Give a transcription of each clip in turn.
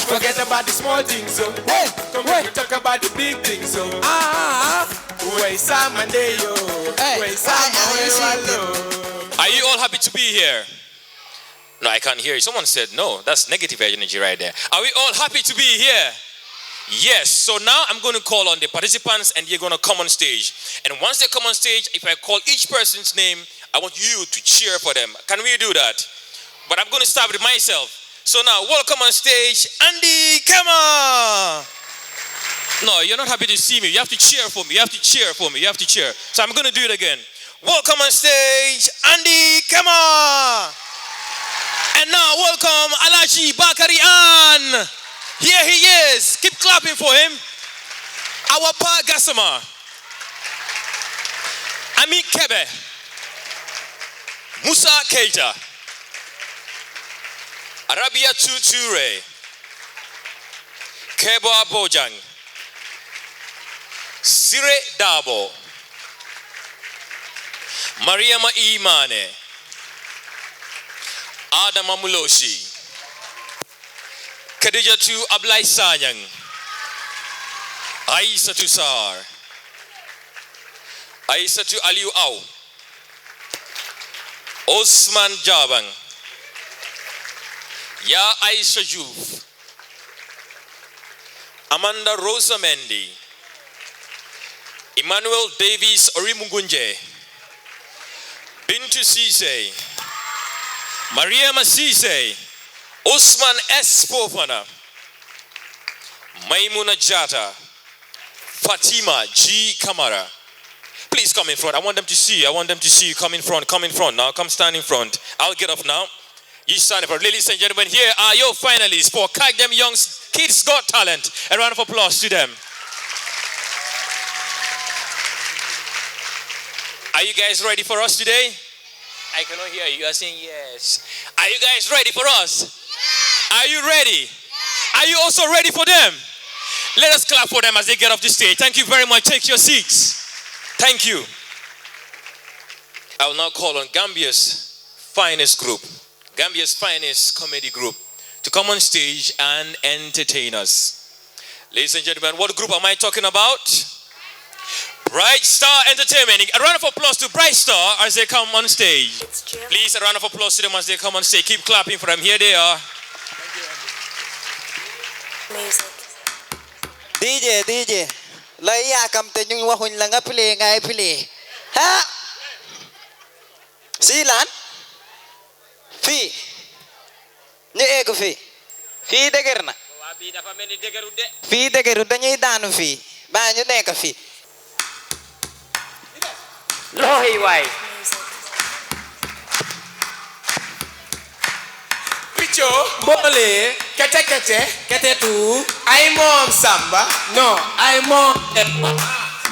Forget about the small things, so come on, we talk about the big things, so Where Sam and yo, where Sam and Are you all happy to be here? No, I can't hear you. Someone said no. That's negative energy right there. Are we all happy to be here? Yes. So now I'm going to call on the participants and they're going to come on stage. And once they come on stage, if I call each person's name, I want you to cheer for them. Can we do that? But I'm going to start with myself. So now, welcome on stage, Andy Kema. No, you're not happy to see me. You have to cheer for me. You have to cheer for me. You have to cheer. So I'm going to do it again. Welcome on stage, Andy Kema. And now, welcome Alaji Bakari An. Here he is. Keep clapping for him. Our Pa Gassama. Ami Kebe. Musa Keita. Arabia Tuture. Keba Bojang. Sire Dabo. Mariama Imane. Adama Muloshi. Khadijatu Ablai Sanyang. Aisatu Sar. Aisatu Aliu Au. Osman Jabang. Ya Aisha Juf. Amanda Rosa Mendy. Emmanuel Davis Orimugunje. Bintu Sise. Maria Masise. Osman S. Fofana. Maimuna Jata. Fatima G. Kamara. Please come in front. I want them to see you. I want them to see you. Come in front. Come in front now. Come stand in front. I'll get up now. You stand up. Ladies and gentlemen, here are your finalists for Kagdem Young's Kids Got Talent. A round of applause to them. Are you guys ready for us today? I cannot hear you. You are saying yes. Are you guys ready for us? Are you ready? Are you also ready for them? Let us clap for them as they get off the stage. Thank you very much. Take your seats. Thank you. I will now call on Gambia's finest group, Gambia's finest comedy group, to come on stage and entertain us. Ladies and gentlemen, what group am I talking about? Bright Star Entertainment. A round of applause to Bright Star as they come on stage. Please, a round of applause to them as they come on stage. Keep clapping for them. Here they are. DJ Laya kam te yung wahun lang nga pili nga pili. Ha? Silan? Fi. Ni ego fi. Fi deger na. Fi deger da ñuy daanu fi. Ba ñu nekk fi. Lohi way. Picho. Bole. Kete tu. I mom Samba. No, I mom.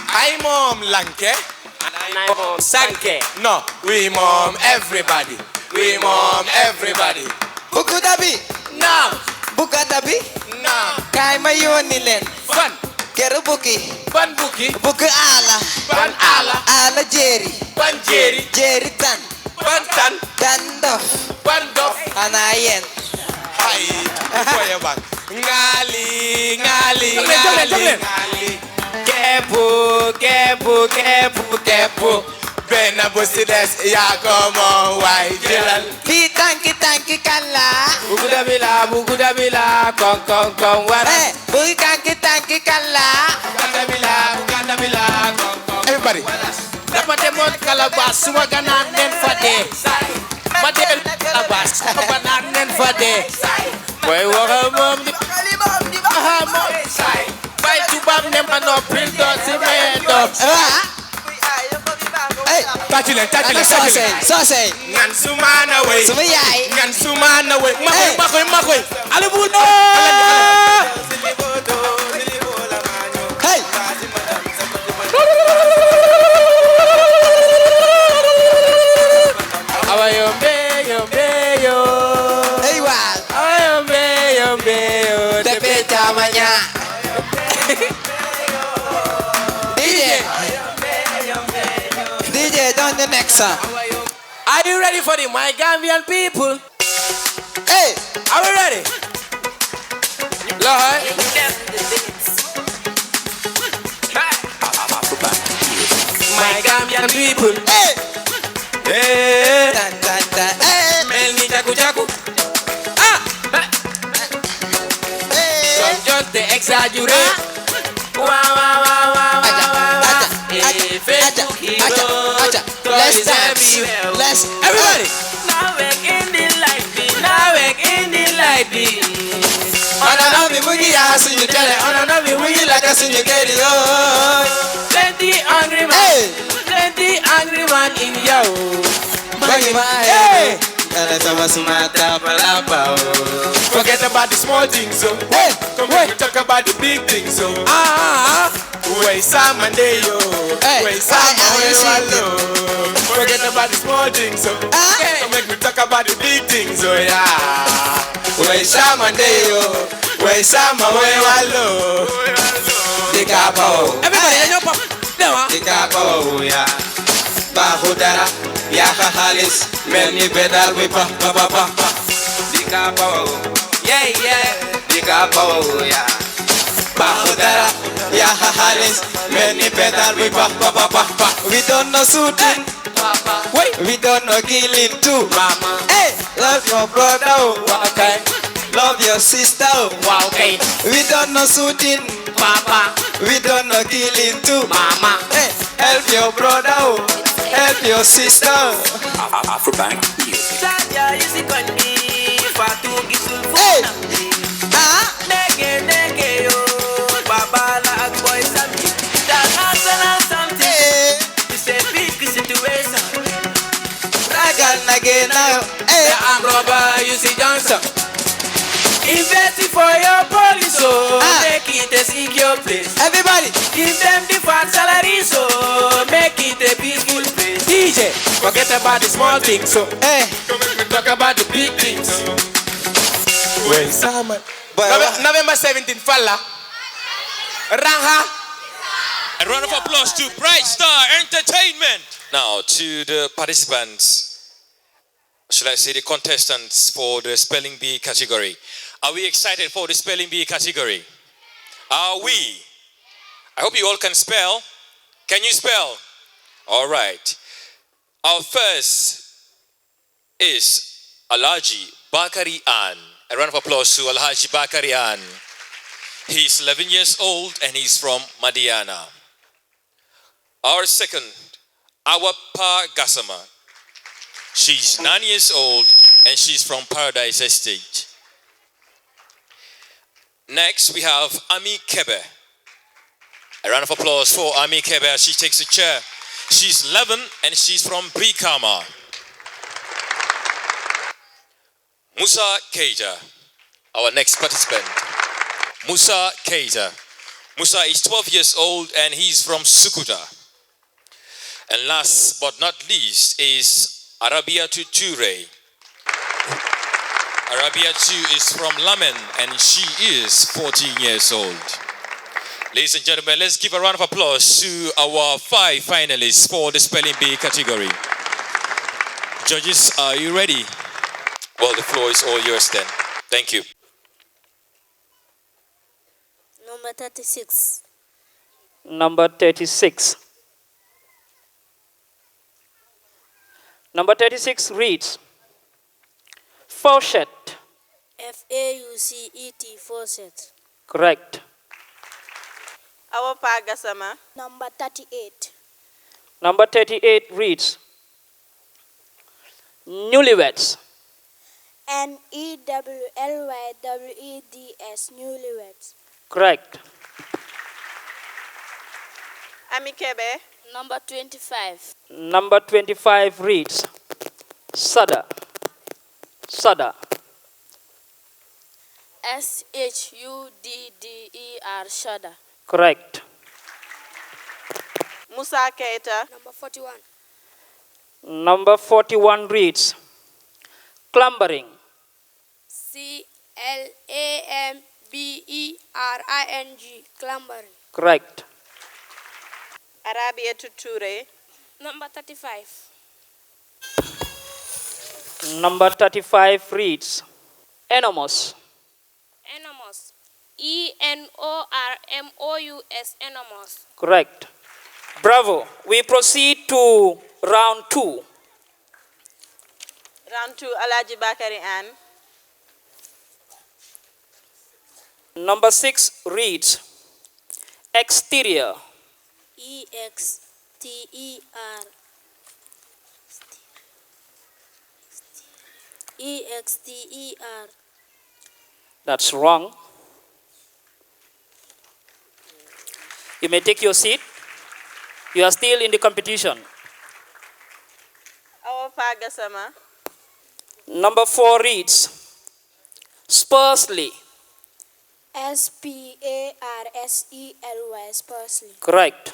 I mom Lanke. I mom Sanke. No, we mom everybody. We mom everybody. Buku dabi. Nam. Buka dabi. Nah. Kay mayon ni len. Fun. Keru buki. Ban buki. Buku ala. Ban ala. Ala Jerry. Ban Jerry. Jerry tan. Ban tan. Dandof. Ban dof. Anayen. Ay. Koye bang. Ngali. Kepu. Bena bosides ya como wai jelal. Fi tanki kala. Buku dabila, kong wara. Buki tanki kala. Buganda bila. Everybody. Dapat demon kalabas, semua ganan nen fade. Madel kalabas, semua ganan nen fade. Boy wahamam di wahamam. Bay tubam ne mano pildo si mendo. Tachilen. Sose. Ngan sumana way. Sumayay. Ngan sumana way. Makoy. Alibuno. Hey. Abayombe. Hey wal. Abayombe. Tepe chamanya. DJ, down the next song. Are you ready for the My Gambian people? Hey, Are we ready? Lord. My Gambian people. Hey. Tan, tan, tan. Hey. Mel ni jaku jaku. Some just they exaggerate. Wow, wow, wow, wow, wow, wow. Facebook heroes. Let's dance. Let's everybody. Now we're in the light beam. Now we're in the light beam. Ona mi mugi ya sunyu tele. Ona mi mugi la ka sunyu kedi yo. Plenty angry man. Hey. Plenty angry man in yo. Bagi ma. Hey. Kala sama sumata palapa. Forget about the small things, so Hey. come on, we talk about the big things, so Wait, Simon, day yo. Hey. Wait, Simon, Why where you you sing alone? Forget about the small things, so come make me talk about the big things, so yeah. Wait, Simon, day yo. Wait, Simon, where you alone? The capo. Everybody, you know, The capo, yeah. Bahudara, Yaha Halis, many pedal with pa. The capo, yeah. The capo, yeah. Bahudara, Yaha Halis, many pedal with pa. We don't know shooting. wait, We don't know killing too. mama. Hey. Love your brother. Oh. Okay, Love your sister. Oh. wow, okay, We don't know shooting. papa, We don't know killing too. mama. Hey. Help your brother. Oh. Help your sister. Afrobank Music. Saja yusi kondi, fatu gisul Hey. funamdi. Ah. Nege yo, baba la boy samji. International something. Hey. It's a big situation. Ragal nagena. Hey. The arm robber, you see Johnson. Investing for your police, so make it a secure place. Everybody. Give them the fat salary, so make it a peaceful place. DJ, forget about the small things, so Hey. Come make me talk about the big things. Wait, Simon. Boy, November 17th, Falla. Rangha. A round of applause to Bright Star Entertainment. Now to the participants, should I say the contestants for the Spelling Bee category. Are we excited for the Spelling Bee category? Are we? I hope you all can spell. Can you spell? All right. Our first is Alhaji Bakari An. A round of applause to Alhaji Bakari An. He's 11 years old and he's from Madiana. Our second, Awapa Gassama. She's 9 years old and she's from Paradise Estate. Next, we have Ami Kebe. A round of applause for Ami Kebe as she takes a chair. She's 11 and she's from Brikama. Musa Keita, our next participant. Musa Keita. Musa is 12 years old and he's from Sukuta. And last but not least is Arabia Ture. Arabia 2 is from Lamen and she is 14 years old. Ladies and gentlemen, let's give a round of applause to our 5 finalists for the Spelling Bee category. Judges, are you ready? Well, the floor is all yours then. Thank you. Number 36. Number 36. Number 36 reads, Faucet. F-A-U-C-E-T, faucet. Correct. Our Pagasama. Number 38. Number 38 reads, Newlyweds. N-E-W-L-Y-W-E-D-S, newlyweds. Correct. Amikebe. Number 25. Number 25 reads, Sada. Sada. S-H-U-D-D-E-R, shudder. Correct. Musa Keita. Number 41. Number 41 reads, Clumbering. C-L-A-M-B-E-R-I-N-G, clumbering. Correct. Arabia Tuture. Number 35. Number 35 reads, Enormous. Enormous. ENORMOUS, enormous. Correct. Bravo. We proceed to round 2. Round 2, Alaji Bakari Ann. Number 6 reads exterior. EXTER. EXTER. That's wrong. You may take your seat. You are still in the competition. Awa Pagasama. Number 4 reads sparsely. SPARSELY, sparsely. Correct.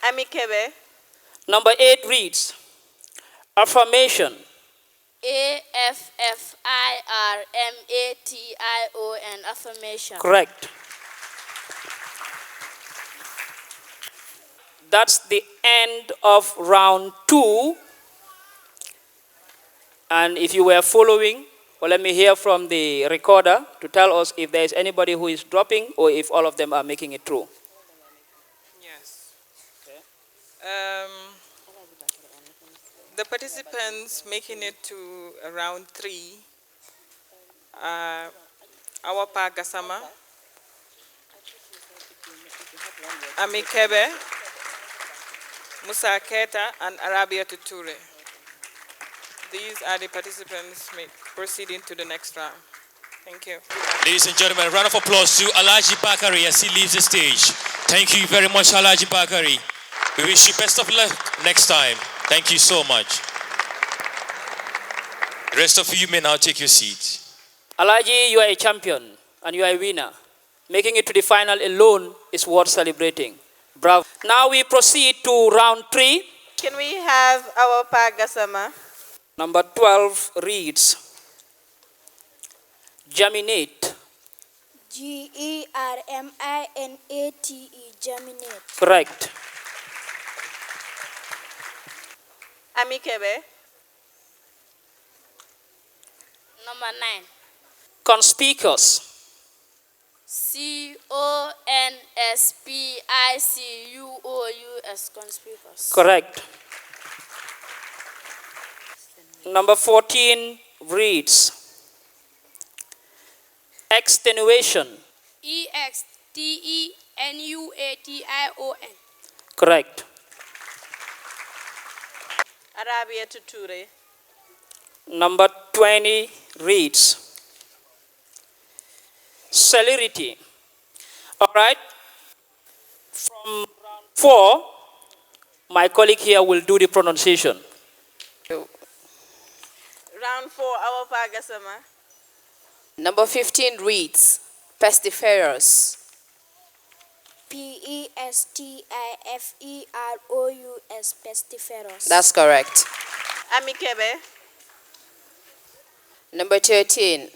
Amikebe. Number 8 reads affirmation. AFFIRMATION, affirmation. Correct. That's the end of round 2. And if you were following, well, let me hear from the recorder to tell us if there is anybody who is dropping or if all of them are making it through. Yes. The participants making it to round 3 are Awapa Gasama, Amikebe, Musa Keta, and Arabia Tuture. These are the participants proceeding to the next round. Thank you. Ladies and gentlemen, a round of applause to Alaji Bakari as he leaves the stage. Thank you very much, Alaji Bakari. We wish you best of luck next time. Thank you so much. The rest of you may now take your seat. Alaji, you are a champion and you are a winner. Making it to the final alone is worth celebrating. Bravo. Now we proceed to round 3. Can we have Awa Pagasama? Number 12 reads germinate. GERMINATE, germinate. Correct. Amikebe. Number 9. Conspicuous. CONSPICUOUS, conspicuous. Correct. Number 14 reads extenuation. EXTENUATION. Correct. Arabia Tuture. Number 20 reads celerity. All right. From round 4, my colleague here will do the pronunciation. Round 4, Awa Pagasama. Number 15 reads pestiferous. PESTIFEROUS, pestiferous. That's correct. Amikebe. Number 13,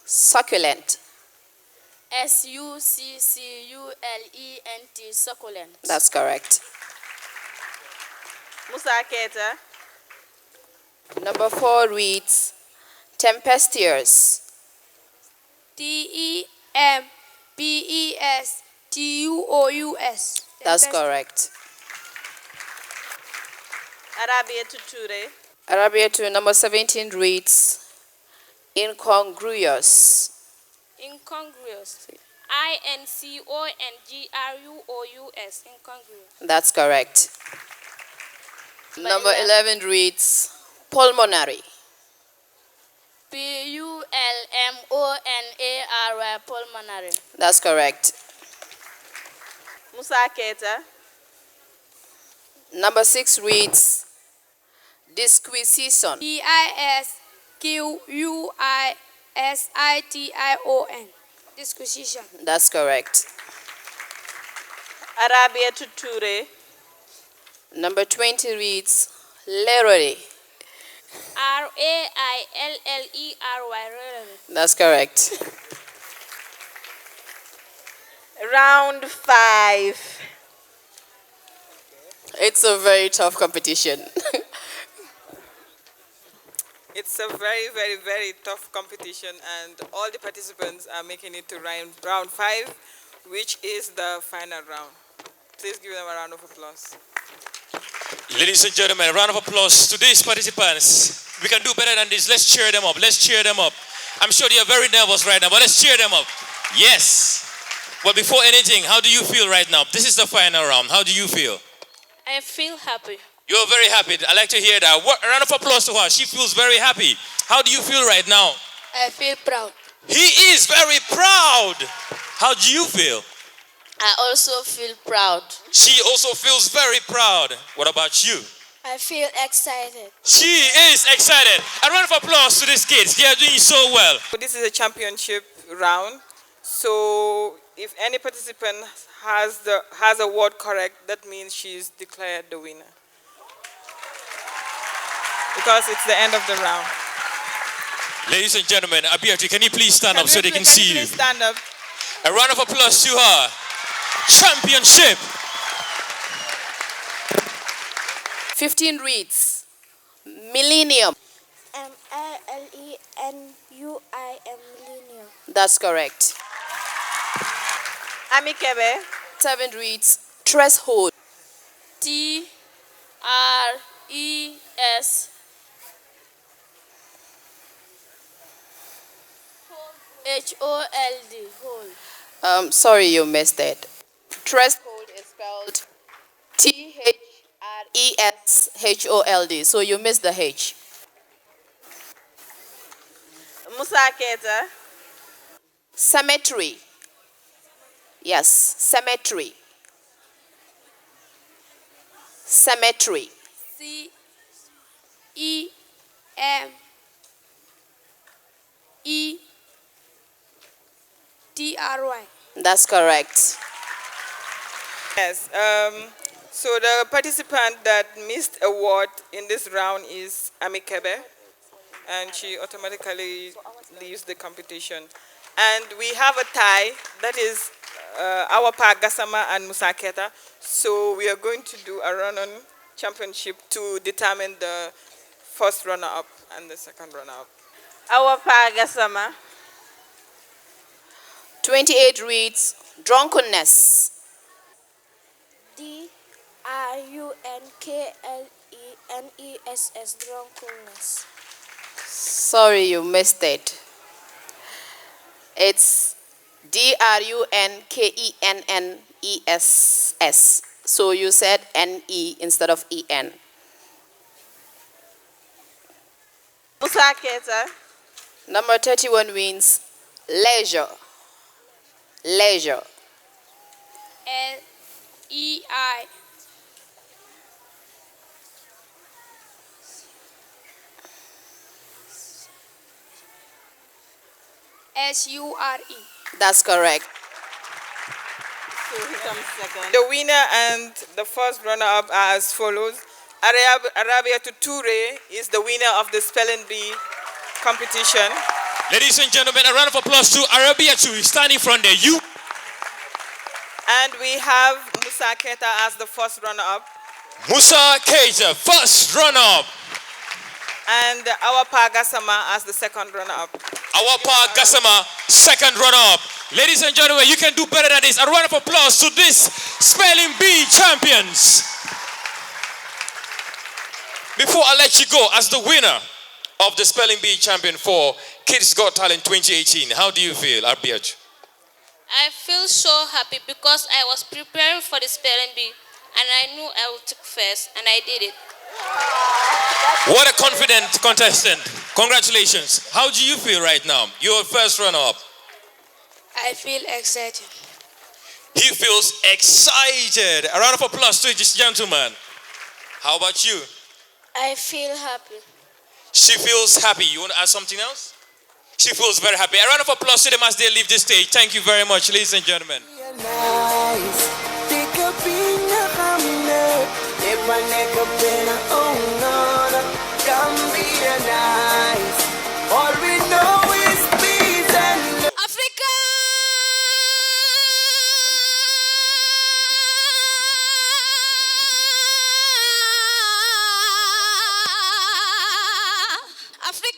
succulent. SUCCULENT, succulent. That's correct. Musa Keta. Number 4 reads tempestuous. TEMPESTUOUS. That's correct. Arabia Tuture. Arabia to number 17 reads incongruous. Incongruous. INCONGRUOUS, incongruous. That's correct. Number 11 reads pulmonary. PULMONARY, pulmonary. That's correct. Musa Keta. Number 6 reads disquisition. DISQUISITION, disquisition. That's correct. Arabia Tuture. Number 20 reads rarely. RAILLERY, rarely. That's correct. Round 5. It's a very tough competition. It's a very, very, very tough competition, and all the participants are making it to round 5, which is the final round. Please give them a round of applause. Ladies and gentlemen, a round of applause to these participants. We can do better than this. Let's cheer them up. Let's cheer them up. I'm sure they are very nervous right now, but let's cheer them up. Yes. But before anything, how do you feel right now? This is the final round. How do you feel? I feel happy. You're very happy. I like to hear that. A round of applause to her. She feels very happy. How do you feel right now? I feel proud. He is very proud. How do you feel? I also feel proud. She also feels very proud. What about you? I feel excited. She is excited. A round of applause to these kids. They are doing so well. This is a championship round. So if any participant has a word correct, that means she's declared the winner. Because it's the end of the round. Ladies and gentlemen, Abiatu, can you please stand up so they can see you? Please stand up. A round of applause to her. Championship. 15 reads millennium. MILENUIM, millennium. That's correct. Amikebe. 7 reads threshold. TRES HOLD, hold. Sorry, you missed it. Threshold is spelled THRESHOLD. So you missed the H. Musa Keta. Cemetery. Yes, cemetery. Cemetery. CEMETRY. That's correct. Yes. So the participant that missed a word in this round is Amikebe, and she automatically leaves the competition. And we have a tie, that is Awapa Gassama and Musa Keta. So we are going to do a run-on championship to determine the first runner-up and the second runner-up. Awapa Gassama. 28 reads drunkenness. DRUNKLENESS, drunkenness. Sorry, you missed it. It's DRUNKENNESS. So you said NE instead of EN. Musa Keta. Number 31 means leisure. Leisure. LEI SURE. That's correct. So he comes second. The winner and the first runner-up are as follows. Arabia Tuture is the winner of the Spelling Bee competition. Ladies and gentlemen, a round of applause to Arabia too. Standing from there. You. And we have Musa Keta as the first runner-up. Musa Keita, first runner-up. And Awapa Gassama as the second runner-up. Awapa Gassama, second runner-up. Ladies and gentlemen, you can do better than this. A round of applause to this Spelling Bee champions. Before I let you go, as the winner of the Spelling Bee champion for Kids Got Talent 2018, how do you feel, Arbiaj? I feel so happy because I was preparing for the spelling bee and I knew I would take first and I did it. What a confident contestant. Congratulations. How do you feel right now? You're first runner-up. I feel excited. He feels excited. A round of applause to this gentleman. How about you? I feel happy. She feels happy. You want to add something else? She feels very happy. A round of applause to them as they leave the stage. Thank you very much, ladies and gentlemen. All we know is peace and love. Africa! Africa!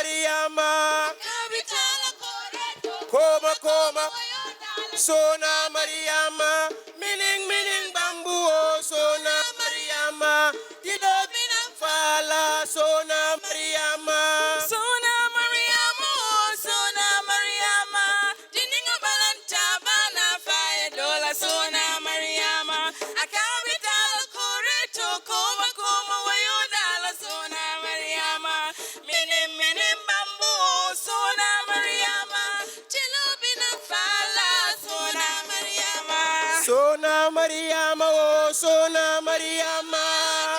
Mariama. Koma koma. Sona Mariama. Mining bambu. Oh, Sona Mariama. Dido binang fala. Sona Mariama. Sona Mariama, oh, Sona Mariama. Dininga balanta bana fae dola Sona Mariama. Akabital koreto koma koma wayodala Sona Mariama. Minim bambu, oh, Sona Mariama. Chilubina fala Sona Mariama. Sona Mariama, oh, Sona Mariama.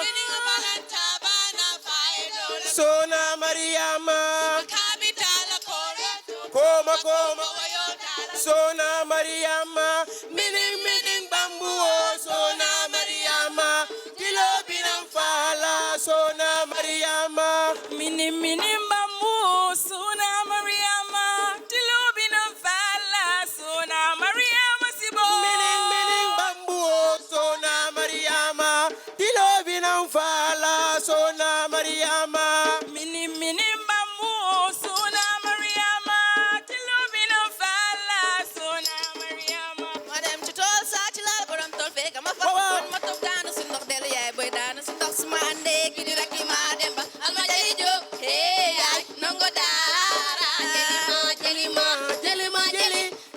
Dininga balanta bana fae dola Sona Mariama. Akabital koreto Koma koma. wayodala Sona Mariama. Mining bambu. Oh, Sona Mariama. Dilo binang fala. Sona Mariama. Minim bambu Sona Mariama Tilubina fala Sona Mariama sibo Mining bambu. Oh, Sona Mariama. Dilo binang fala. Sona Mariama. Minim bambu Sona Mariama Tilubina fala Sona Mariama Madam Chitol Satila Boram Tolfe Gamafa One Motok Dano Sinok Dele Yai Boy Dano Sinok Smande Kidi Raki Mademba Alma Jaijo Hey ay Nongo Dara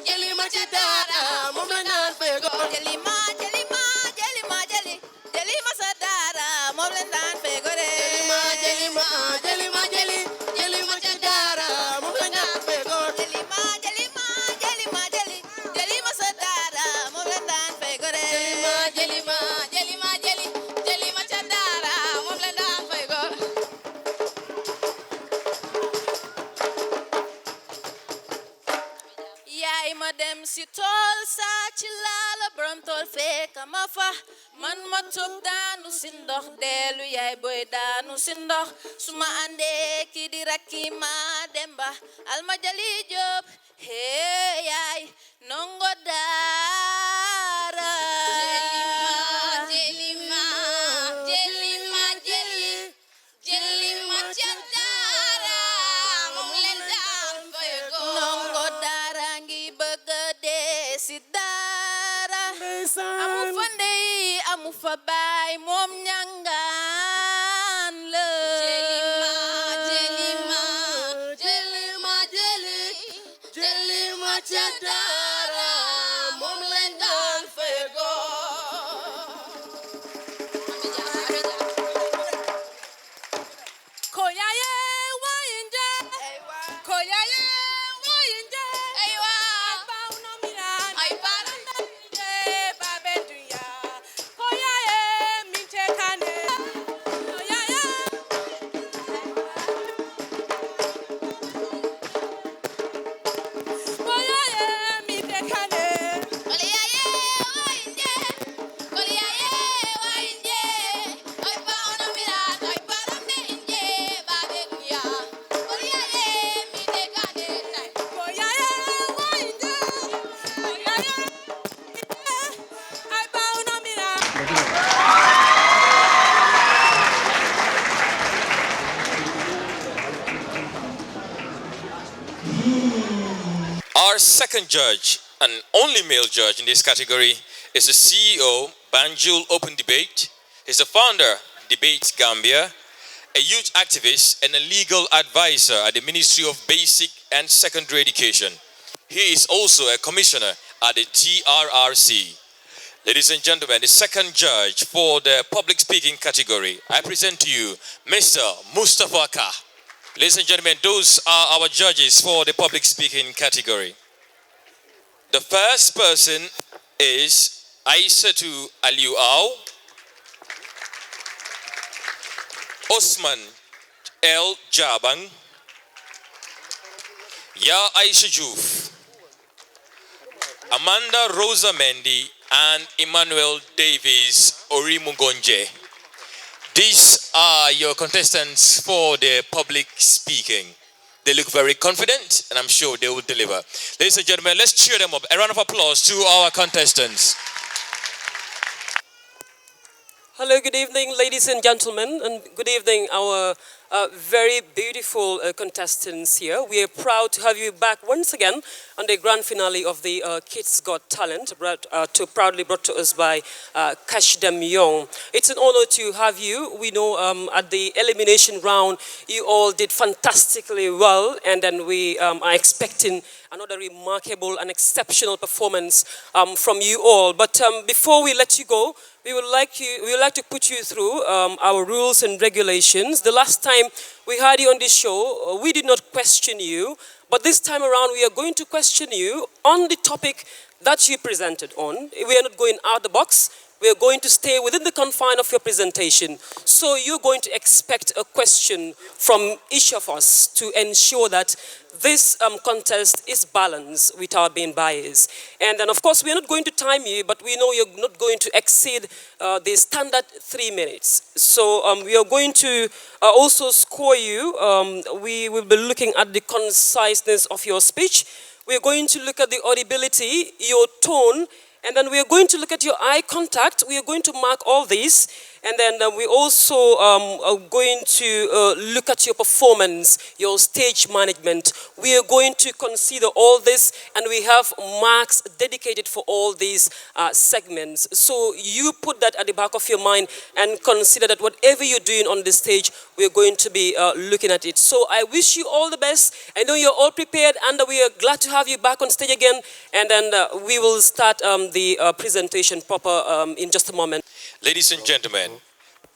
Jelima Chitara Mama nan fego. Jelima Sadara Momlendan Fegore Jelima Chitara. Mama nan fego. Jelima Sadara Momlendan Fegore Jelima Chandara Momlendan Fegor Yaay ma dem si tool saa ci laala borom tool fekk ma fa man ma tub daanu si ndox deelu yaay boy daanu si ndox su ma àndee ki di rakki ma demba alma jali job hee yaay nongo daara Jelima Chandara Momlendan Fegor nongo daara ngi bëgg a dee si daara amu fa ndey amu fa baay moom ñangaan la Jelima Chandara Momlendan Fegor Koyaye wayinde Koyaye wayinde Aywa Bauno miran Ay para Babe dunya Koyaye minte kane Koyaye Koyaye minte kane Koliaye wainde Ay paona mirat ay paramne inje babe dunya Koliaye mi de kane tai Koyaye wayinde Koyaye Ay bauno miran Our second judge, and only male judge in this category, is the CEO, Banjul Open Debate. He's the founder, Debate Gambia, a youth activist and a legal advisor at the Ministry of Basic and Secondary Education. He is also a commissioner at the TRRC. Ladies and gentlemen, the second judge for the public speaking category, I present to you Mr. Mustafa Ka. Ladies and gentlemen, those are our judges for the public speaking category. The first person is Aisatu Aliuau, Osman L. Jabang, Ya Aisha Juf, Amanda Rosa Mendy, and Emmanuel Davis Orimugonje. These are your contestants for the public speaking. They look very confident, and I'm sure they will deliver. Ladies and gentlemen, let's cheer them up. A round of applause to our contestants. Hello, good evening, ladies and gentlemen, and good evening, our very beautiful contestants here. We are proud to have you back once again on the grand finale of the Kids Got Talent, proudly brought to us by Cash Dem Young. It's an honor to have you. We know at the elimination round, you all did fantastically well, and then we are expecting another remarkable and exceptional performance from you all. But before we let you go, we would like to put you through our rules and regulations. The last time we had you on this show, we did not question you, but this time around we are going to question you on the topic that you presented on. We are not going out the box. We are going to stay within the confine of your presentation. So you're going to expect a question from each of us to ensure that this contest is balanced without being biased. And then, of course, we are not going to time you, but we know you're not going to exceed the standard 3 minutes. So we are going to also score you. We will be looking at the conciseness of your speech. We're going to look at the audibility, your tone, and then we are going to look at your eye contact. We are going to mark all these. And then we also are going to look at your performance, your stage management. We are going to consider all this, and we have marks dedicated for all these segments. So you put that at the back of your mind and consider that whatever you're doing on the stage, we're going to be looking at it. So I wish you all the best. I know you're all prepared, and we are glad to have you back on stage again. And then we will start the presentation proper in just a moment. Ladies and gentlemen,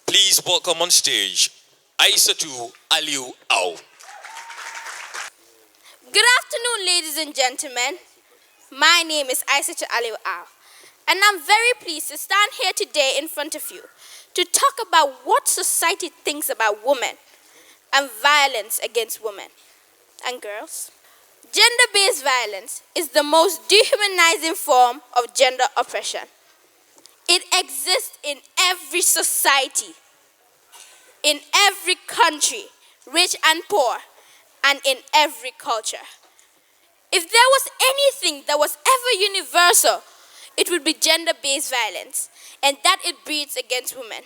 please welcome on stage Aissatou Alieu Aw. Good afternoon, ladies and gentlemen. My name is Aissatou Alieu Aw, and I'm very pleased to stand here today in front of you to talk about what society thinks about women and violence against women and girls. Gender-based violence is the most dehumanizing form of gender oppression. It exists in every society, in every country, rich and poor, and in every culture. If there was anything that was ever universal, it would be gender-based violence, and that it breeds against women.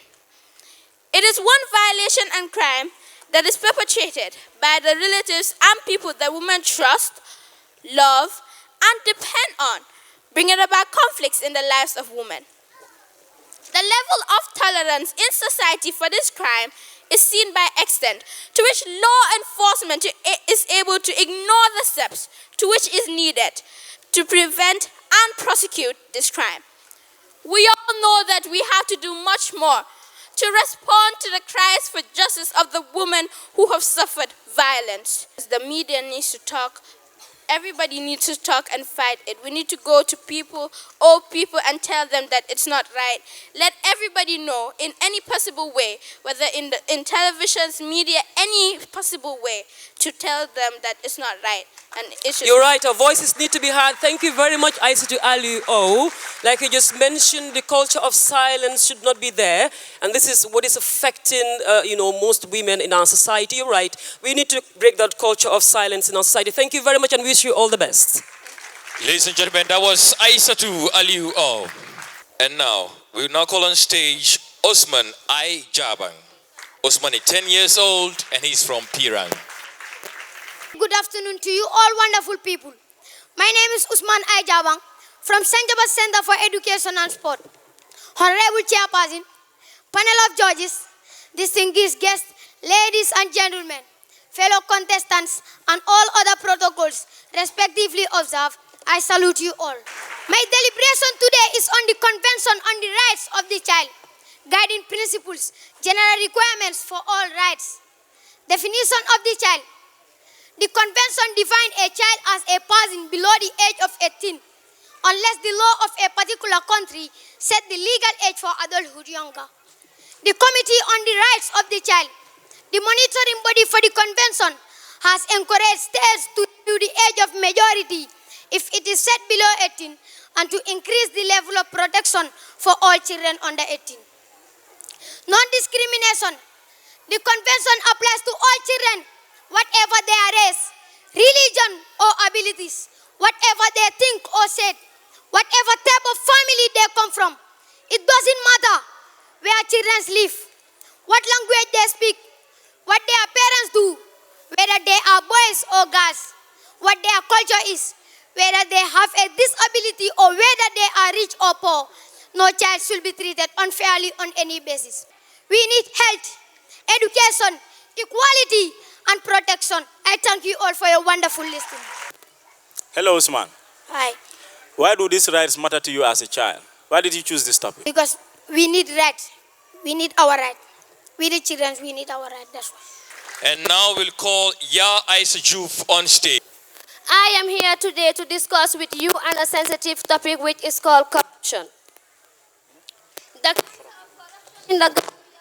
It is one violation and crime that is perpetrated by the relatives and people that women trust, love, and depend on, bringing about conflicts in the lives of women. The level of tolerance in society for this crime is seen by extent to which law enforcement is able to ignore the steps to which is needed to prevent and prosecute this crime. We all know that we have to do much more to respond to the cries for justice of the women who have suffered violence. The media needs to talk. Everybody needs to talk and fight it. We need to go to people, old people, and tell them that it's not right. Let everybody know in any possible way, whether in televisions, media, any possible way, to tell them that it's not right. And it should. You're right, our voices need to be heard. Thank you very much, Aissatou Alieu Aw. Like you just mentioned, the culture of silence should not be there. And this is what is affecting, most women in our society. You're right. We need to break that culture of silence in our society. Thank you very much, and wish you all the best. Ladies and gentlemen, that was Aissatou Alieu Aw. And now, we will now call on stage Osman I. Jabang. Osman is 10 years old, and he's from Pirang. Good afternoon to you all wonderful people. My name is Usman I. Jabang from St. Jabas Center for Education and Sport. Honorable Chairperson, panel of judges, distinguished guests, ladies and gentlemen, fellow contestants, and all other protocols respectively observed, I salute you all. My deliberation today is on the Convention on the Rights of the Child, guiding principles, general requirements for all rights. Definition of the child. The Convention defines a child as a person below the age of 18, unless the law of a particular country set the legal age for adulthood younger. The Committee on the Rights of the Child, the monitoring body for the Convention, has encouraged states to the age of majority if it is set below 18 and to increase the level of protection for all children under 18. Non-discrimination. The Convention applies to all children, whatever their race, religion, or abilities, whatever they think or say, whatever type of family they come from. It doesn't matter where children live, what language they speak, what their parents do, whether they are boys or girls, what their culture is, whether they have a disability or whether they are rich or poor. No child should be treated unfairly on any basis. We need health, education, equality, and protection. I thank you all for your wonderful listening. Hello, Usman. Hi. Why do these rights matter to you as a child? Why did you choose this topic? Because we need rights. We need our right. We the children, we need our right. That's why. And now we'll call Ya Aisha Juf on stage. I am here today to discuss with you on a sensitive topic which is called corruption.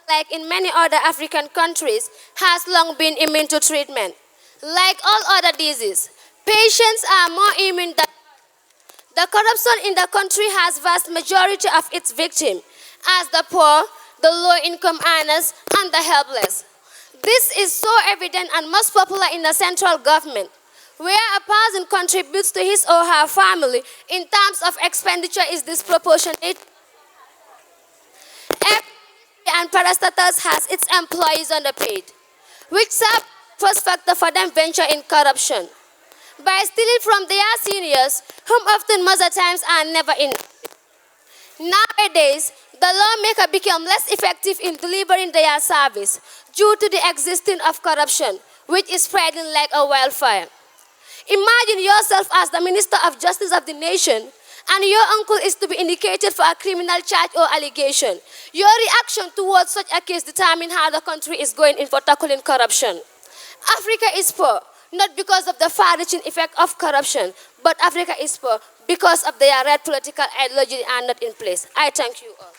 Like in many other African countries, has long been immune to treatment. Like all other diseases, patients are more immune than the corruption in the country has vast majority of its victims, as the poor, the low-income earners, and the helpless. This is so evident and most popular in the central government, where a person contributes to his or her family in terms of expenditure is disproportionate. And parastatals has its employees underpaid, which serves first factor for them venture in corruption by stealing from their seniors, whom often most of the times are never in. Nowadays, the lawmaker become less effective in delivering their service due to the existence of corruption, which is spreading like a wildfire. Imagine yourself as the Minister of Justice of the nation, and your uncle is to be indicated for a criminal charge or allegation. Your reaction towards such a case determines how the country is going in for tackling corruption. Africa is poor, not because of the far-reaching effect of corruption, but Africa is poor because of their right political ideology are not in place. I thank you all.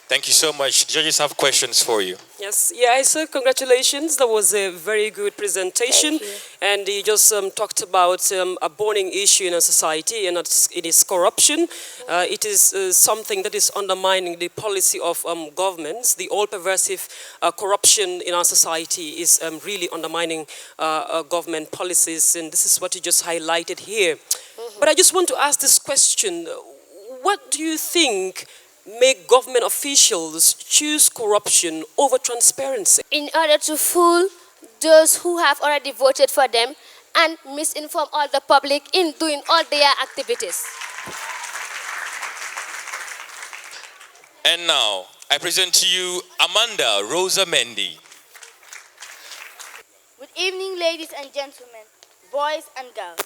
Thank you so much. Judges have questions for you. Yes, yeah, sir, congratulations. That was a very good presentation. And you just talked about a burning issue in our society, and it is corruption. It is something that is undermining the policy of governments. The all-pervasive corruption in our society is really undermining government policies, and this is what you just highlighted here. But I just want to ask this question. What do you think make government officials choose corruption over transparency? In order to fool those who have already voted for them and misinform all the public in doing all their activities. And now, I present to you Amanda Rosa Mendy. Good evening, ladies and gentlemen, boys and girls.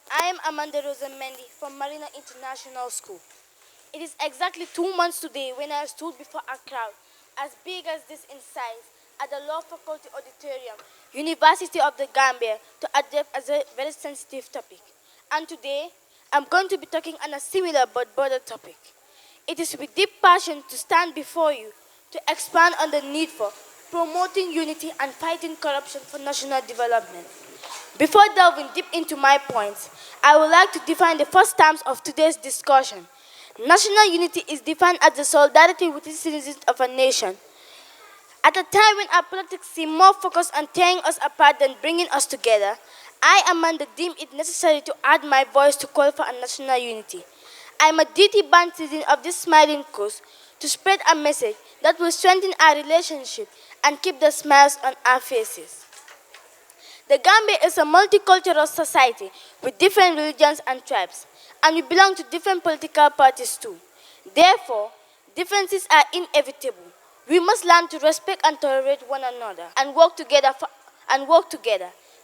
I am Amanda Rosa Mendy from Marina International School. It is exactly 2 months today when I stood before a crowd as big as this in size at the Law Faculty Auditorium, University of the Gambia, to address a very sensitive topic. And today, I'm going to be talking on a similar but broader topic. It is with deep passion to stand before you to expand on the need for promoting unity and fighting corruption for national development. Before delving deep into my points, I would like to define the first terms of today's discussion. National unity is defined as the solidarity with the citizens of a nation. At a time when our politics seem more focused on tearing us apart than bringing us together, I, Amanda, deem it necessary to add my voice to call for a national unity. I am a duty-bound citizen of this smiling coast to spread a message that will strengthen our relationship and keep the smiles on our faces. The Gambia is a multicultural society with different religions and tribes, and we belong to different political parties too. Therefore, differences are inevitable. We must learn to respect and tolerate one another and work together.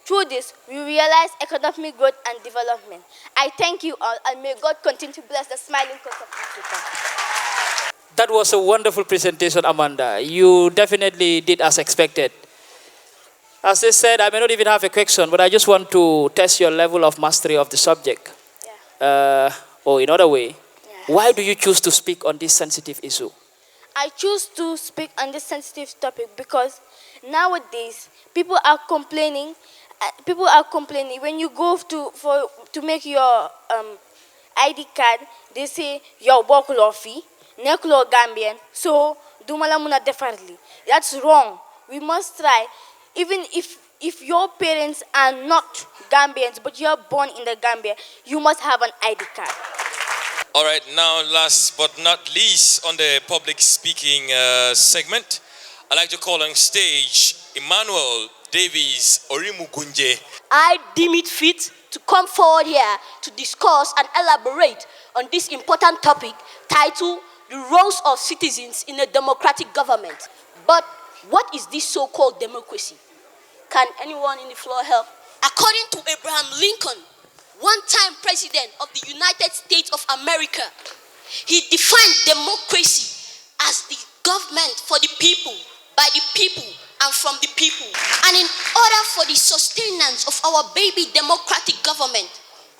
Through this, we realize economic growth and development. I thank you all, and may God continue to bless the smiling coast of Africa. That was a wonderful presentation, Amanda. You definitely did as expected. As they said, I may not even have a question, but I just want to test your level of mastery of the subject. Or in other way, why do you choose to speak on this sensitive issue? I choose to speak on this sensitive topic because nowadays people are complaining. When you go to make your ID card, they say you're bokkuloo fi, nekkuloo Gambian, so dumala muna defarli. That's wrong. We must try. Even if your parents are not Gambians, but you're born in the Gambia, you must have an ID card. All right, now last but not least on the public speaking segment, I'd like to call on stage Emmanuel Davies Orimugunje. I deem it fit to come forward here to discuss and elaborate on this important topic titled The Roles of Citizens in a Democratic Government. But what is this so-called democracy? Can anyone in the floor help? According to Abraham Lincoln, one-time president of the United States of America, he defined democracy as the government for the people, by the people, and from the people. And in order for the sustenance of our baby democratic government,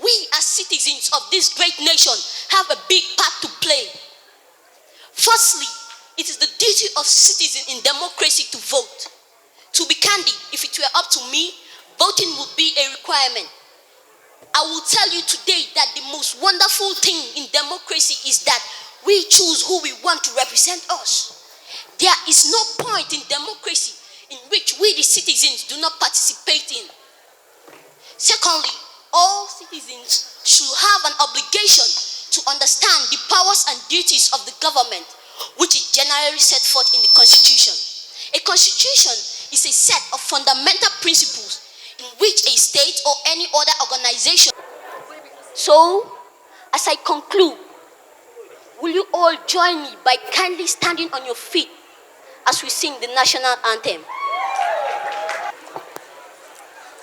we as citizens of this great nation have a big part to play. Firstly, it is the duty of citizens in democracy to vote. To be candid, if it were up to me, voting would be a requirement. I will tell you today that the most wonderful thing in democracy is that we choose who we want to represent us. There is no point in democracy in which we the citizens do not participate in. Secondly, all citizens should have an obligation to understand the powers and duties of the government, which is generally set forth in the Constitution. A constitution is a set of fundamental principles in which a state or any other organization. So, as I conclude, will you all join me by kindly standing on your feet as we sing the national anthem?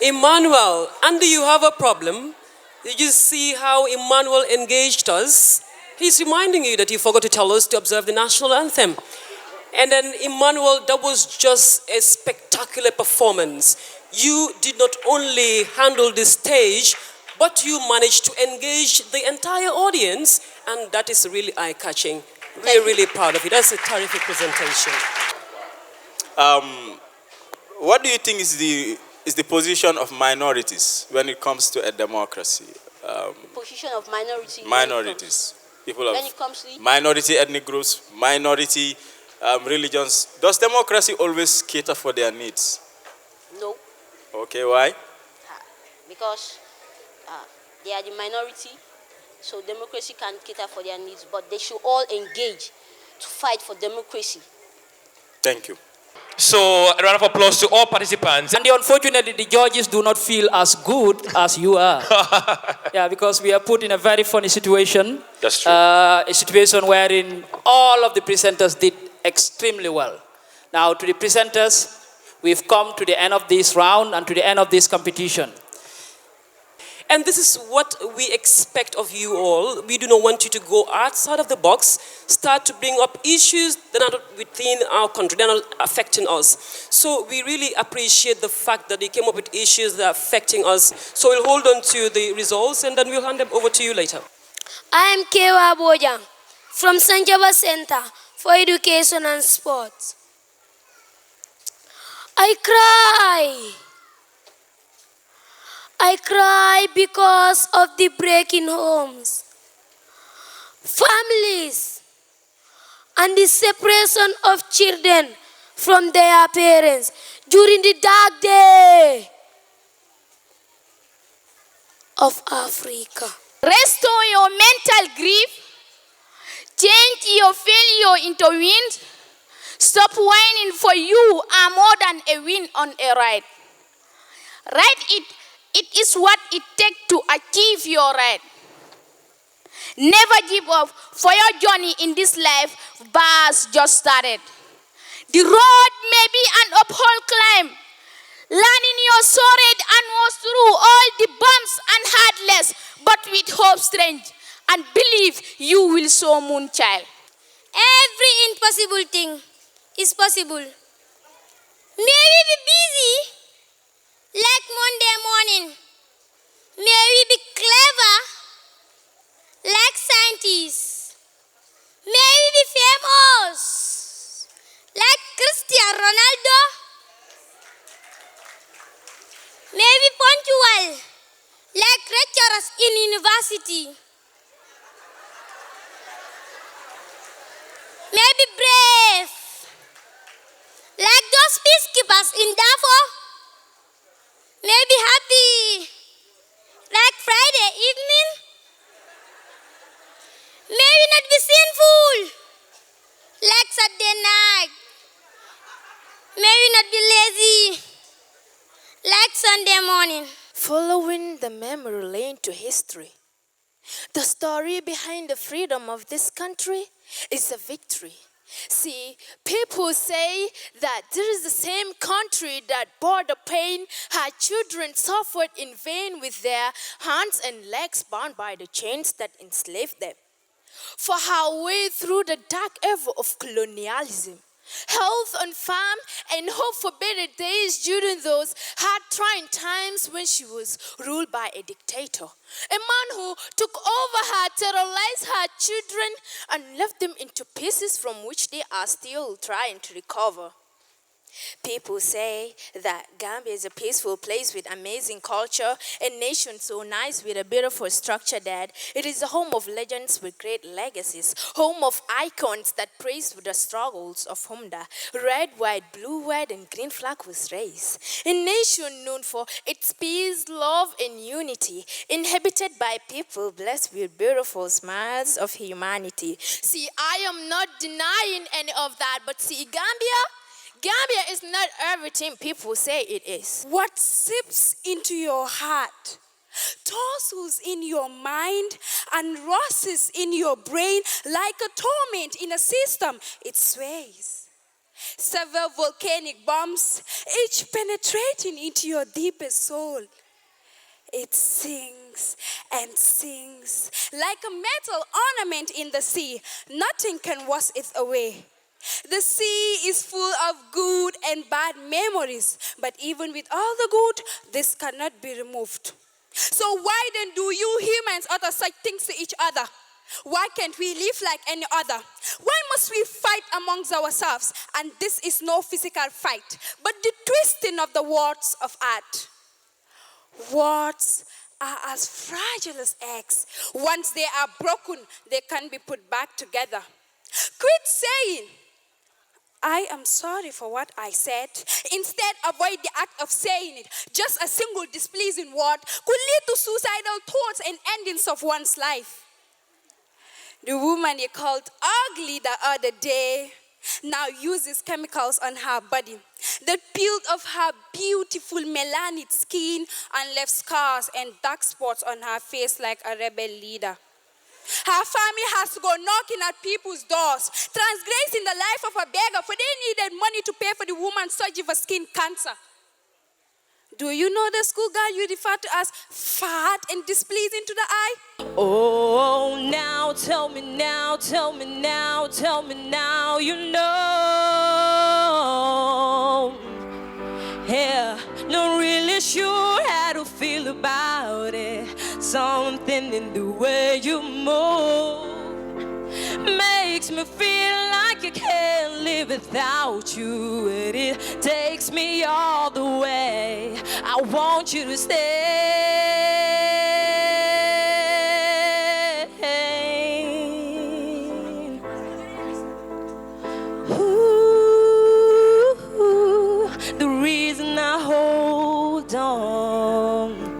Emmanuel, and do you have a problem? Did you see how Emmanuel engaged us? He's reminding you that you forgot to tell us to observe the national anthem. And then, Emmanuel, that was just a spectacular performance. You did not only handle the stage, but you managed to engage the entire audience, and that is really eye-catching. We're really proud of you. That's a terrific presentation. What do you think is the position of minorities when it comes to a democracy? The position of Minorities. People when of it comes to minority ethnic groups, minority religions. Does democracy always cater for their needs? No. Okay, why? Because they are the minority, so democracy can cater for their needs, but they should all engage to fight for democracy. Thank you. So, a round of applause to all participants. And unfortunately, the judges do not feel as good as you are. Yeah, because we are put in a very funny situation. That's true. A situation wherein all of the presenters did extremely well. Now, to the presenters, we've come to the end of this round and to the end of this competition. And this is what we expect of you all. We do not want you to go outside of the box, start to bring up issues that are not within our country, they're not affecting us. So we really appreciate the fact that you came up with issues that are affecting us. So we'll hold on to the results and then we'll hand them over to you later. I am Kewa Bojang from Sanjaba Center for Education and Sports. I cry because of the breaking homes, families, and the separation of children from their parents during the dark day of Africa. Restore your mental grief. Change your failure into wins. Stop whining, for you are more than a win on a ride. Ride it. It is what it takes to achieve your right. Never give up, for your journey in this life has just started. The road may be an uphill climb. Learning your sword and was through all the bumps and hardness, but with hope, strength, and believe you will sow moonchild. Every impossible thing is possible. May we be busy like Monday morning. May we be clever like scientists. May we be famous like Cristiano Ronaldo. May we be punctual like lecturers in university. May we be brave like those peacekeepers in Darfur. May be happy like Friday evening. May we not be sinful like Saturday night. May we not be lazy turn the memory lane to history. The story behind the freedom of this country is a victory. See, people say that this is the same country that bore the pain her children suffered in vain with their hands and legs bound by the chains that enslaved them. For her way through the dark era of colonialism, health on farm, and hope for better days during those hard trying times when she was ruled by a dictator. A man who took over her, terrorized her children, and left them into pieces from which they are still trying to recover. People say that Gambia is a peaceful place with amazing culture, a nation so nice with a beautiful structure that it is the home of legends with great legacies, home of icons that praise the struggles of whom the red, white, blue, white, and green flag was raised. A nation known for its peace, love, and unity, inhabited by people blessed with beautiful smiles of humanity. See, I am not denying any of that, but see, Gambia is not everything people say it is. What seeps into your heart, tossles in your mind, and rushes in your brain like a torment in a system, it sways. Several volcanic bombs, each penetrating into your deepest soul. It sings and sings like a metal ornament in the sea. Nothing can wash it away. The sea is full of good and bad memories, but even with all the good, this cannot be removed. So why then do you humans utter such things to each other? Why can't we live like any other? Why must we fight amongst ourselves? And this is no physical fight, but the twisting of the words of art. Words are as fragile as eggs. Once they are broken, they can be put back together. Quit saying, I am sorry for what I said. Instead, avoid the act of saying it. Just a single displeasing word could lead to suicidal thoughts and endings of one's life. The woman you called ugly the other day now uses chemicals on her body that peeled off her beautiful melanated skin and left scars and dark spots on her face like a rebel leader. Her family has to go knocking at people's doors, transgressing the life of a beggar, for they needed money to pay for the woman's surgery for skin cancer. Do you know the schoolgirl you refer to as fat and displeasing to the eye? Oh, now tell me now, tell me now, tell me now, you know. Yeah, not really sure how to feel about it. Something in the way you move makes me feel like I can't live without you. And it takes me all the way. I want you to stay. Ooh, the reason I hold on.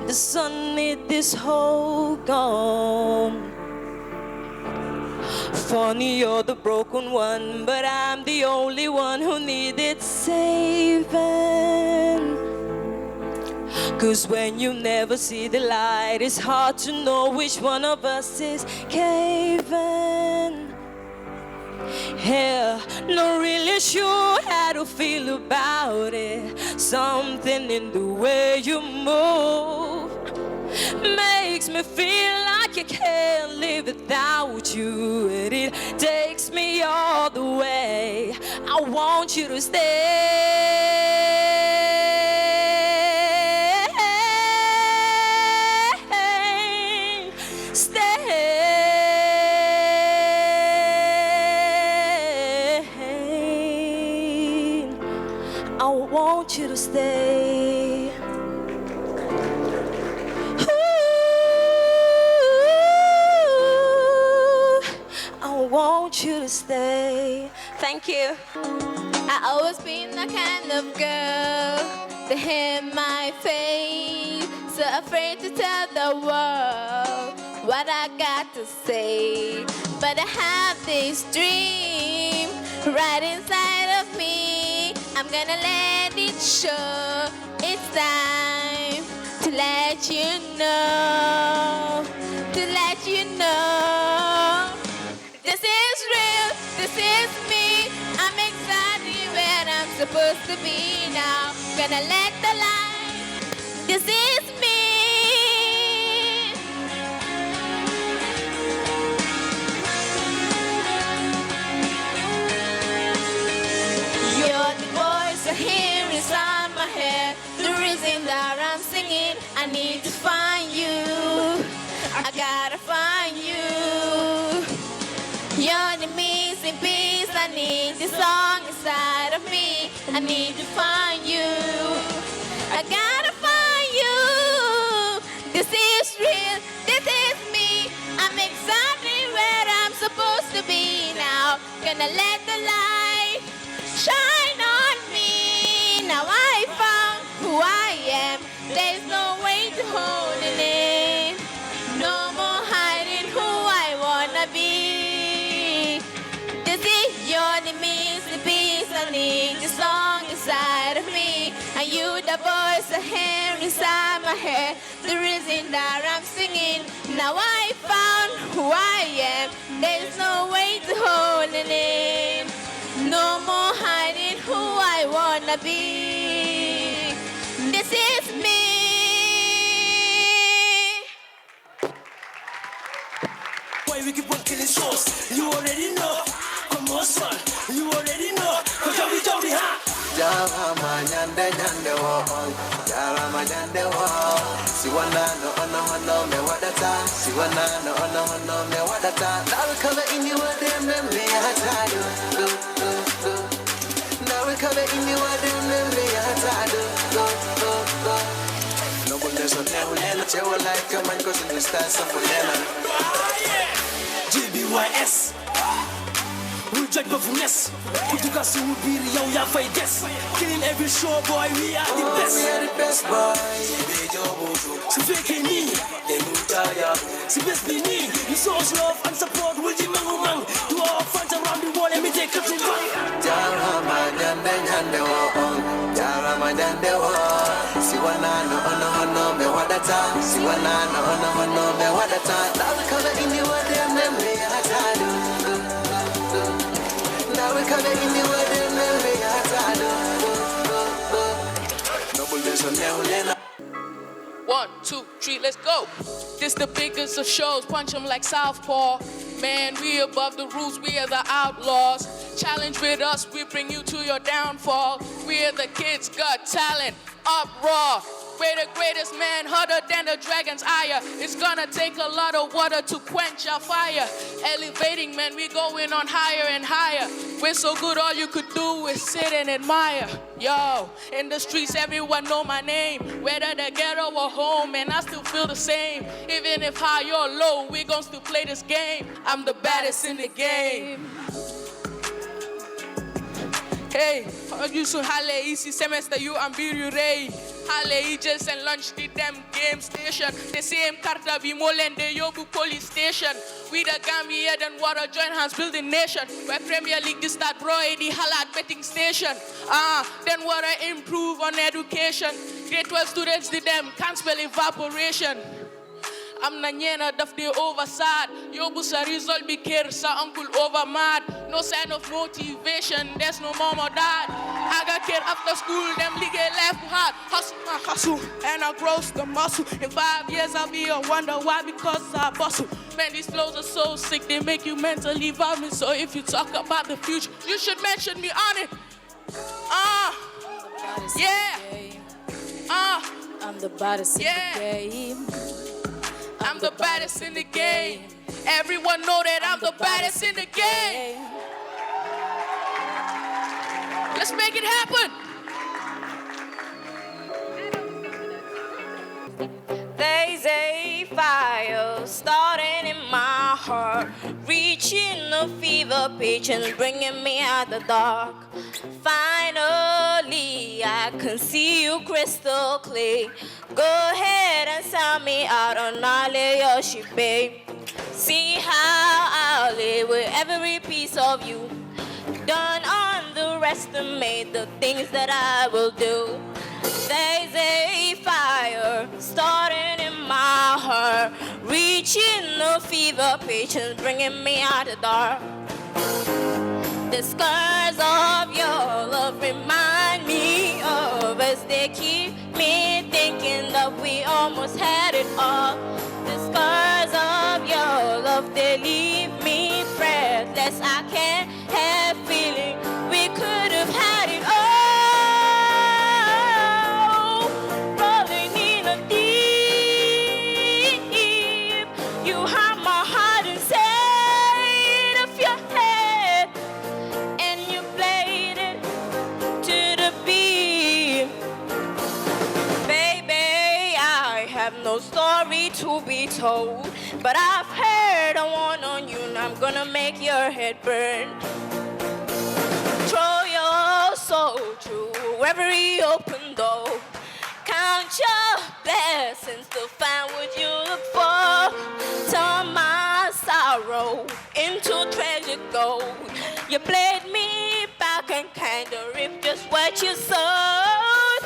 The sun made this hole gone. Funny, you're the broken one, but I'm the only one who needed saving. 'Cause when you never see the light, it's hard to know which one of us is caving. Yeah, not really sure how to feel about it. Something in the way you move makes me feel like I can't live without you. And it takes me all the way. I want you to stay. I want you to stay. Ooh, I want you to stay. Thank you. I always been the kind of girl to hide my face, so afraid to tell the world what I got to say. But I have this dream right inside of me. I'm gonna let it show. It's time to let you know. To let you know. This is real, this is me. I'm exactly where I'm supposed to be now. Gonna let the light. This is me. You're the voice I hear inside my head. The reason that I'm singing, I need to find you. I gotta find you. You're the missing piece. I need the song inside of me. I need to find you. I gotta find you. This is real. This is me. I'm exactly where I'm supposed to be now. Gonna let the light shine on me. Now I found who I am. There's no way to hold it in. No more hiding who I wanna be. This is you're the missing piece. I need the song inside of me. And you the voice I hear inside my head. The reason that I'm singing. Now I found who I am. There's no way to hold it in. No more hiding who I wanna be. This is me. Why we keep on killing souls? You already know. Come on, son. You already know. Cause we don't be hot. Jarama nyande nyande wo, jarama nyande wo. Siwana no ono ono me wadata, siwana no ono ono me wadata. Now we come in you with them me hatadu, do do do. Now we come in you with them me hatadu, do do do. No bullets on them, we chewa like a man 'cause in the stars of Fulena. GBYS. We judge by finesse. Put to gas who be the young fight yes. Killing every show boy, we are the best. We are the best boy. So fake me, they move tired. So best be me. You show love and support with the man man. You all fans around the world, let me take a trip. Jarama nyande nyande wo, jarama nyande wo. Siwana no ono ono me wadata, siwana no ono ono me wadata. Now we come in you with them me hatadu. Now we come in you with them me hatadu. Double this on Neolena. 1, 2, 3, let's go. This the biggest of shows, punch 'em like Southpaw. Man, we above the rules, we are the outlaws. Challenge with us, we bring you to your downfall. We are the kids, got talent, uproar. We're the greatest man, harder than the dragon's ire. It's gonna take a lot of water to quench our fire. Elevating, man, we going on higher and higher. We're so good, all you could do is sit and admire. Yo, in the streets, everyone know my name. Whether the ghetto or home, and I still feel the same. Even if high or low, we gon' still play this game. I'm the baddest in the game. Hey, you so hale easy semester, you and Biru Ray. Hale just and lunch the damn game station. The same Carta be Molen, the Yobu police station. We the Gambia, then water join hands building nation. Where Premier League this start bro, the Halad betting station. Then water improve on education. Grade 12 students did them can't spell evaporation. I'm Nanyena daf the overside. Yobu sa result be care sa uncle over mad. No sign of motivation, there's no mom or dad. I got kid after school, them legal life hard. Hustle, and I gross the muscle. In 5 years I'll be a wonder why, because I bustle. Man, these flows are so sick, they make you mentally vomit. So if you talk about the future, you should mention me on it. Yeah. I'm the baddest in the game. I'm the baddest in the game. Everyone know that I'm the baddest in the game. Let's make it happen. There's a fire starting in my heart, reaching a fever pitch and bringing me out the dark. Finally, I can see you crystal clear. Go ahead and sound me out on Yoshi, babe. See how I'll live with every piece of you. Done on the underestimate the things that I will do. There's a fire starting in my heart, reaching a fever pitch and bringing me out of the dark. The scars of your love remind me of as they keep me thinking that we almost had it all. The scars of your love, they leave me breathless. I can't help feeling we could have had it all. Rolling in a deep, you have my heart inside of your head, and you played it to the beat. Baby, I have no story to be told, but I've heard a one on you, and I'm gonna make your head burn. Throw your soul through every open door. Count your blessings to find what you look for. Turn my sorrow into treasure gold. You played me back and kinda ripped just what you sowed.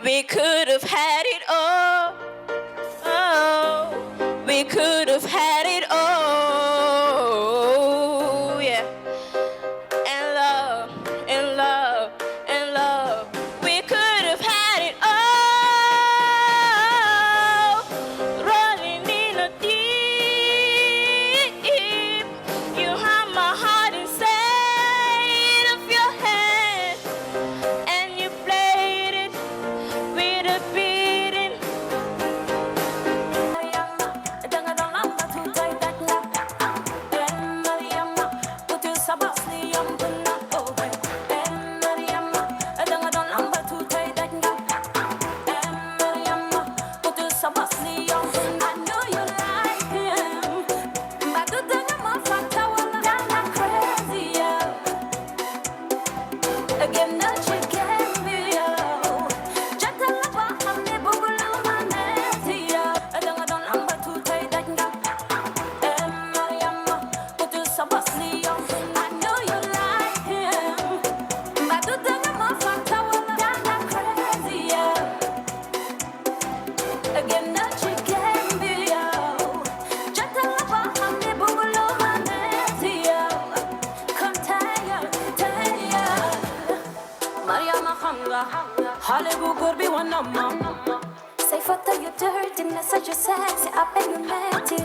We could have had it all. Oh, we could have had it all. Yeah. And love, and love, and love. We could have had it all. Rolling in a deep. You have my heart inside of your hand, and you played it with a beating. Say photo you dirty, message you sexy, I bet you met it.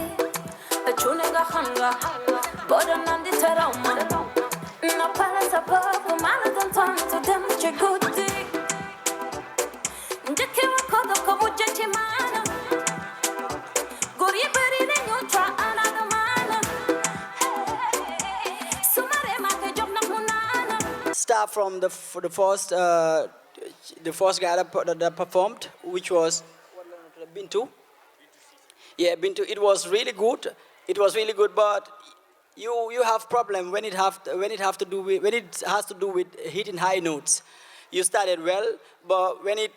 But you nigga hunger, but I'm not the trauma. No palace above, the man don't turn to them with your good dick. Jackie will call the Kabuja Chimana. Guri buried in your try another man. Sumare Maka Jogna Munana. Start from the first guy that performed, which was Bintu. Yeah, Bintu. It was really good. It was really good, but you have problem when it has to do with hitting high notes. You started well, but when it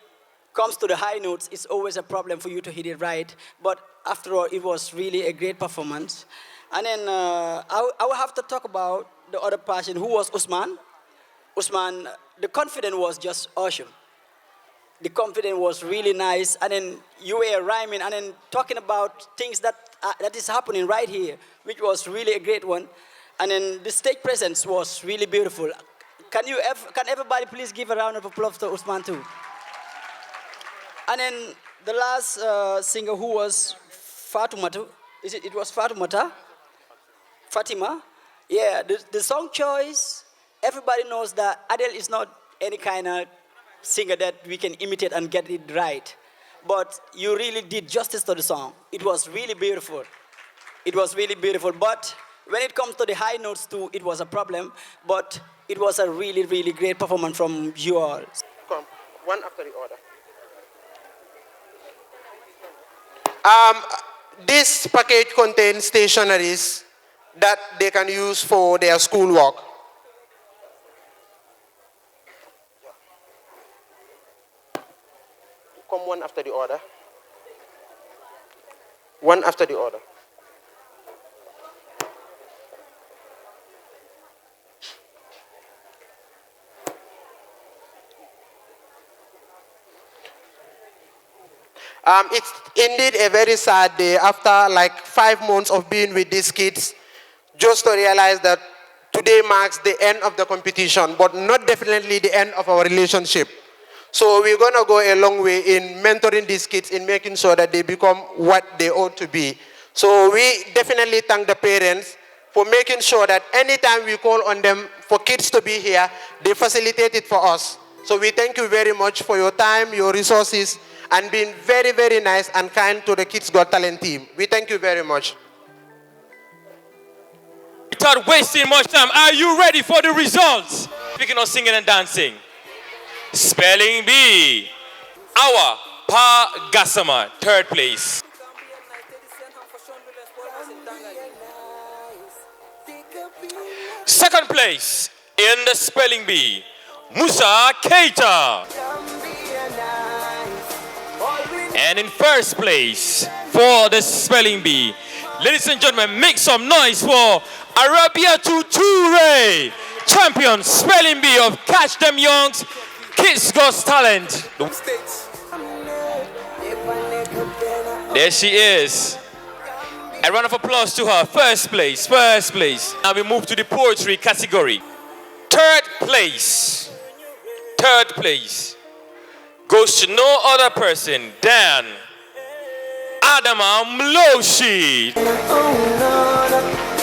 comes to the high notes, it's always a problem for you to hit it right. But after all, it was really a great performance. And then I will have to talk about the other person, who was Usman. Usman, the confidence was just awesome. The confidence was really nice, and then you were rhyming and then talking about things that is happening right here, which was really a great one. And then the stage presence was really beautiful. Can everybody please give a round of applause to Usman too? And then the last singer, who was Fatima, it was Fatima? Yeah, the song choice, everybody knows that Adele is not any kind of singer that we can imitate and get it right. But you really did justice to the song. It was really beautiful. It was really beautiful. But when it comes to the high notes too, it was a problem. But it was a really, really great performance from you all. Come, one after the other. This package contains stationeries that they can use for their schoolwork. Come one after the other. One after the other. It's indeed a very sad day after like 5 months of being with these kids, just to realize that today marks the end of the competition, but not definitely the end of our relationship. So we're going to go a long way in mentoring these kids, in making sure that they become what they ought to be. So we definitely thank the parents for making sure that anytime we call on them for kids to be here, they facilitate it for us. So we thank you very much for your time, your resources, and being very, very nice and kind to the Kids Got Talent team. We thank you very much. Without wasting much time, are you ready for the results? Speaking of singing and dancing, Spelling Bee, Awa Pa Gassama, 3rd place. Second place in the Spelling Bee, Musa Keita. And in first place for the Spelling Bee, ladies and gentlemen, make some noise for Arabia Toure, champion Spelling Bee of Catch Them Young's Kids Got Talent. There she is. A round of applause to her. First place, first place. Now we move to the poetry category. Third place goes to no other person than Adama Mloshi.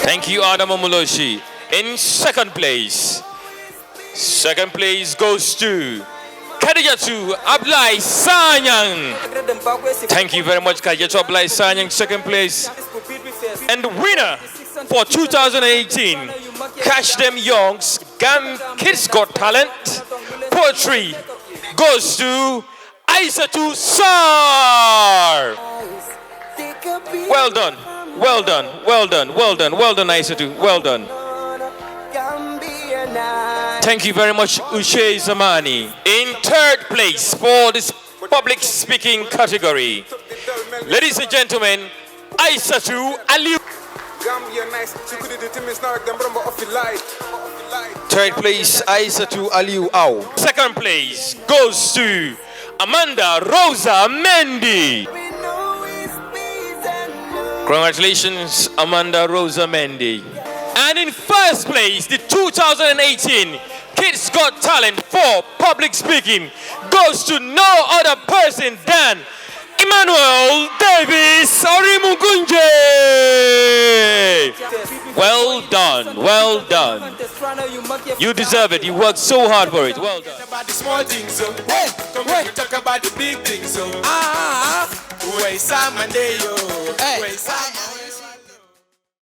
Thank you, Adama Mloshi. In second place goes to Khadijatu Ablai Sanyang. Thank you very much, Khadijatu Ablai Sanyang, second place. And the winner for 2018 Catch Them Young's Kids Got Talent Poetry goes to Aissatou Sarr. Well done, well done, well done, well done, well done, Aissatou, well done. Thank you very much, Ushe Zamani. In third place for this public speaking category, ladies and gentlemen, Aissatou Aliou. Third place, Aissatou Aliou Aw. Second place goes to Amanda Rosa Mendy. Congratulations, Amanda Rosa Mendy. And in first place, the 2018 Kids Got Talent for public speaking goes to no other person than Emmanuel Davis Orimugunje. Well done, well done. You deserve it. You worked so hard for it. Well done. About the small things, hey, come on, we talk about the big things,